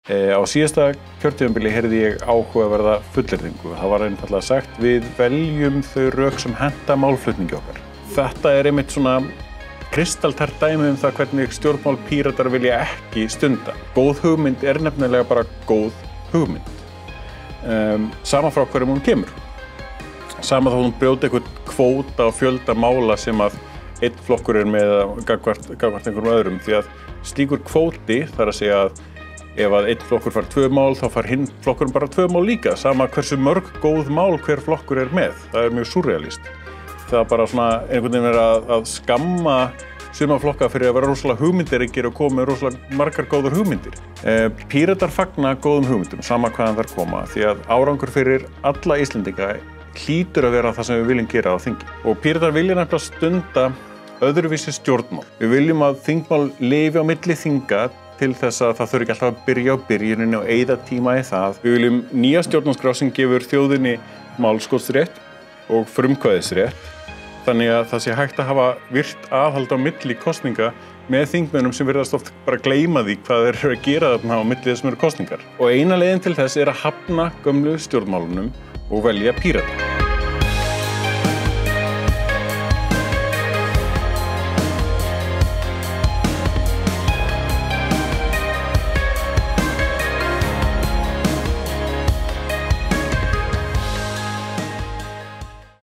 Á síðasta kjörtímabili heyrði ég áhugaverða fullyrðingu. Það var einfaldlega sagt, við veljum þau rök sem henta málflutningi okkar. Þetta einmitt svona kristaltært dæmi það hvernig stjórnmál Píratar vilja ekki stunda. Góð hugmynd nefnilega bara góð hugmynd. Sama frá hverjum hún kemur. Sama þá hún brjóti einhvern kvóta og fjölda mála sem að einn flokkur með gagnvart einhverjum öðrum. Því að slíkur kvóti þarf að segja að ef að einn flokkur fær 2 mál, þá fær hinn flokkurinn bara 2 mál líka, sama hversu mörg góð mál hver flokkur með. Það mjög súrrealískt. Það bara svona einhvern veginn að skamma suma flokka fyrir að vera rosalega hugmyndaríkir og koma með rosalega margar góðar hugmyndir. Píratar fagna góðum hugmyndum, sama hvaðan þær koma, því að árangur fyrir alla Íslendinga hlýtur að vera það sem við viljum gera á þingi. Og Píratar vilja nefnilega stunda öðruvísi stjórnmál. Við viljum að þingmál lifi á milli þinga til þess að það þurfi ekki alltaf að byrja á byrjuninni og eyða tíma í það. Við viljum nýja stjórnarskrá sem gefur þjóðinni málskotsrétt og frumkvæðisrétt, þannig að það sé hægt að hafa virt aðhald á milli kosninga með þingmönnum sem virðast oft bara gleyma því hvað þeir eru að gera þarna á milli þessum eru kosningar. Og eina leiðin til þess að hafna gömlu stjórnmálunum og velja Pírata.